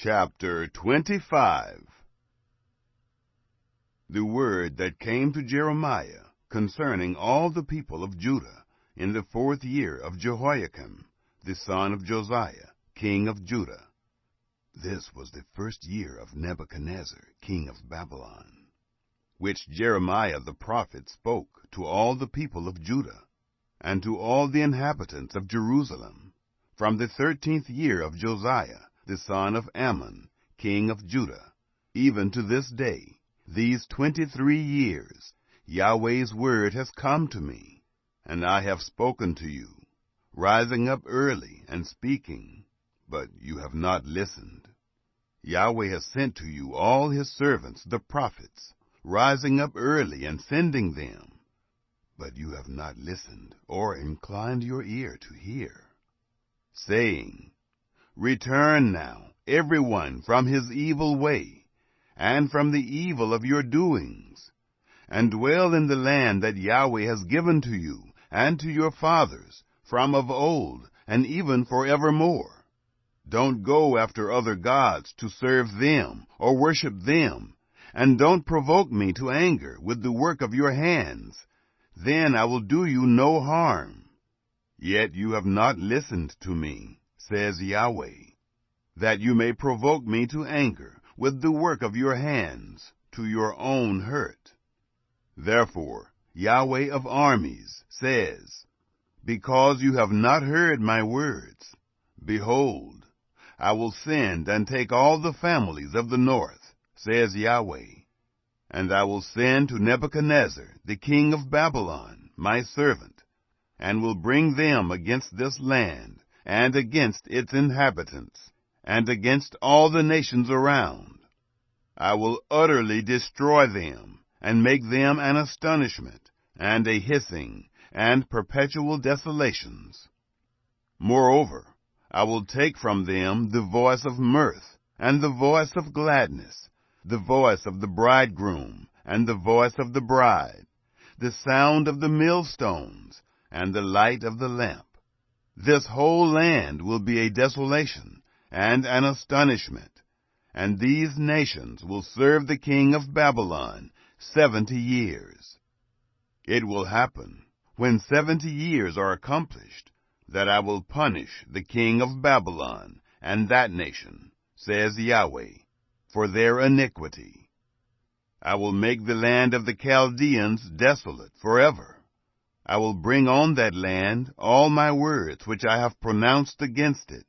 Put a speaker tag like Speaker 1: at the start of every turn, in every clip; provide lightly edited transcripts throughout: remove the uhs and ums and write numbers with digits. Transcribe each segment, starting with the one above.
Speaker 1: Chapter 25. The word that came to Jeremiah concerning all the people of Judah in the 4th year of Jehoiakim, the son of Josiah, king of Judah. This was the 1st year of Nebuchadnezzar, king of Babylon, which Jeremiah the prophet spoke to all the people of Judah, and to all the inhabitants of Jerusalem, from the 13th year of Josiah, the son of Ammon, king of Judah, even to this day, these 23 years, Yahweh's word has come to me, and I have spoken to you, rising up early and speaking, but you have not listened. Yahweh has sent to you all his servants, the prophets, rising up early and sending them, but you have not listened or inclined your ear to hear, saying, Return now, everyone, from his evil way, and from the evil of your doings, and dwell in the land that Yahweh has given to you and to your fathers from of old, and even forevermore. Don't go after other gods to serve them or worship them, and don't provoke me to anger with the work of your hands. Then I will do you no harm. Yet you have not listened to me, says Yahweh, that you may provoke me to anger with the work of your hands, to your own hurt. Therefore Yahweh of armies says, Because you have not heard my words, behold, I will send and take all the families of the north, says Yahweh, and I will send to Nebuchadnezzar, the king of Babylon, my servant, and will bring them against this land, and against its inhabitants, and against all the nations around. I will utterly destroy them, and make them an astonishment, and a hissing, and perpetual desolations. Moreover, I will take from them the voice of mirth, and the voice of gladness, the voice of the bridegroom, and the voice of the bride, the sound of the millstones, and the light of the lamp. This whole land will be a desolation and an astonishment, and these nations will serve the king of Babylon 70 years. It will happen, when 70 years are accomplished, that I will punish the king of Babylon and that nation, says Yahweh, for their iniquity. I will make the land of the Chaldeans desolate forever. I will bring on that land all my words which I have pronounced against it,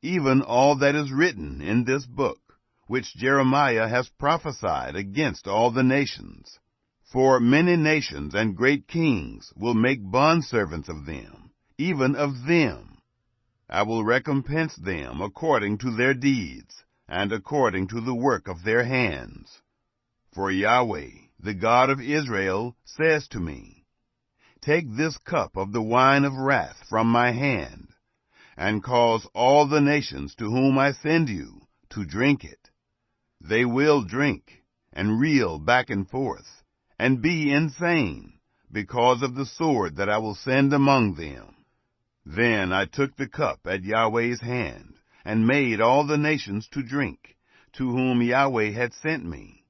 Speaker 1: even all that is written in this book, which Jeremiah has prophesied against all the nations. For many nations and great kings will make bondservants of them, even of them. I will recompense them according to their deeds, and according to the work of their hands. For Yahweh, the God of Israel, says to me, Take this cup of the wine of wrath from my hand, and cause all the nations to whom I send you to drink it. They will drink, and reel back and forth, and be insane, because of the sword that I will send among them. Then I took the cup at Yahweh's hand, and made all the nations to drink, to whom Yahweh had sent me.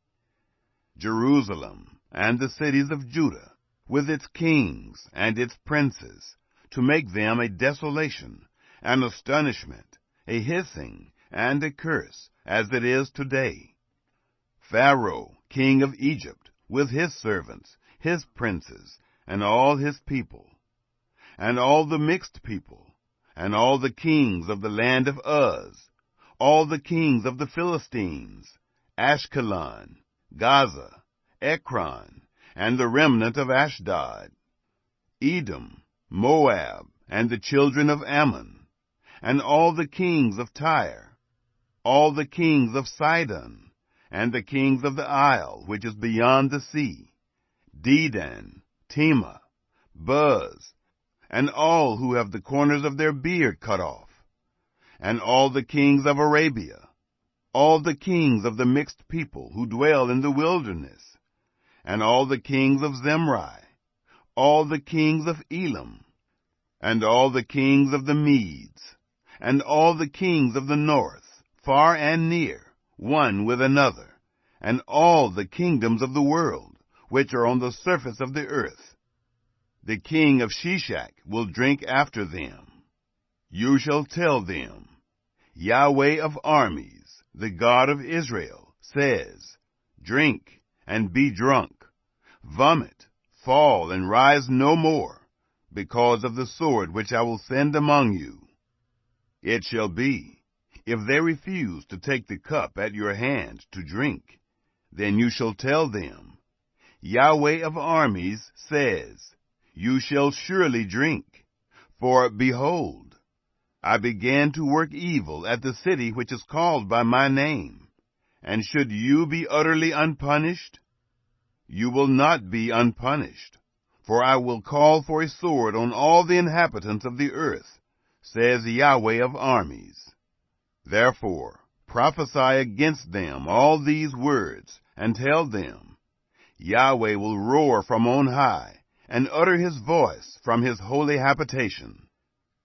Speaker 1: Jerusalem and the cities of Judah, with its kings and its princes, to make them a desolation, an astonishment, a hissing, and a curse, as it is today. Pharaoh, king of Egypt, with his servants, his princes, and all his people, and all the mixed people, and all the kings of the land of Uz, all the kings of the Philistines, Ashkelon, Gaza, Ekron, and the remnant of Ashdod, Edom, Moab, and the children of Ammon, and all the kings of Tyre, all the kings of Sidon, and the kings of the isle which is beyond the sea, Dedan, Tema, Buz, and all who have the corners of their beard cut off, and all the kings of Arabia, all the kings of the mixed people who dwell in the wilderness, and all the kings of Zimri, all the kings of Elam, and all the kings of the Medes, and all the kings of the north, far and near, one with another, and all the kingdoms of the world, which are on the surface of the earth. The king of Sheshach will drink after them. You shall tell them, Yahweh of armies, the God of Israel, says, Drink and be drunk, vomit, fall and rise no more, because of the sword which I will send among you. It shall be, if they refuse to take the cup at your hand to drink, then you shall tell them, Yahweh of armies says, You shall surely drink, for behold, I began to work evil at the city which is called by my name, and should you be utterly unpunished? You will not be unpunished, for I will call for a sword on all the inhabitants of the earth, says Yahweh of armies. Therefore prophesy against them all these words, and tell them, Yahweh will roar from on high, and utter his voice from his holy habitation.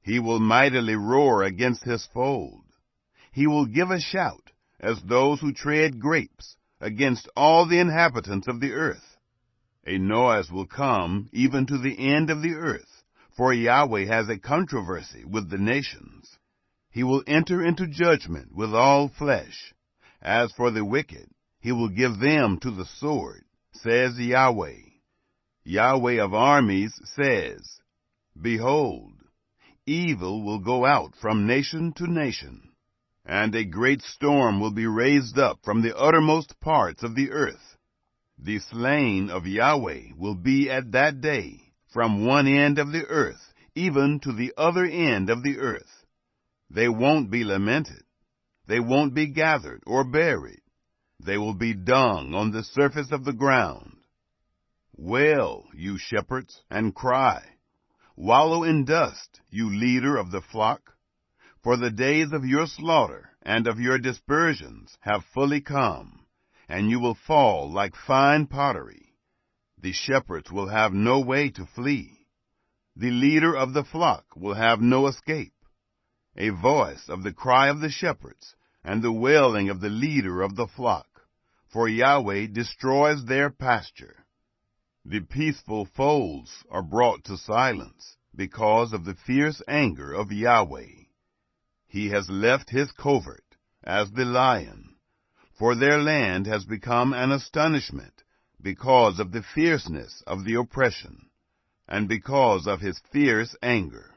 Speaker 1: He will mightily roar against his fold. He will give a shout, as those who tread grapes, against all the inhabitants of the earth. A noise will come even to the end of the earth, for Yahweh has a controversy with the nations. He will enter into judgment with all flesh. As for the wicked, he will give them to the sword, says Yahweh. Yahweh of armies says, Behold, evil will go out from nation to nation, and a great storm will be raised up from the uttermost parts of the earth. The slain of Yahweh will be at that day from one end of the earth even to the other end of the earth. They won't be lamented. They won't be gathered or buried. They will be dung on the surface of the ground. Wail, you shepherds, and cry. Wallow in dust, you leader of the flock. For the days of your slaughter and of your dispersions have fully come, and you will fall like fine pottery. The shepherds will have no way to flee. The leader of the flock will have no escape. A voice of the cry of the shepherds, and the wailing of the leader of the flock, for Yahweh destroys their pasture. The peaceful folds are brought to silence because of the fierce anger of Yahweh. He has left his covert as the lion, for their land has become an astonishment because of the fierceness of the oppression, and because of his fierce anger.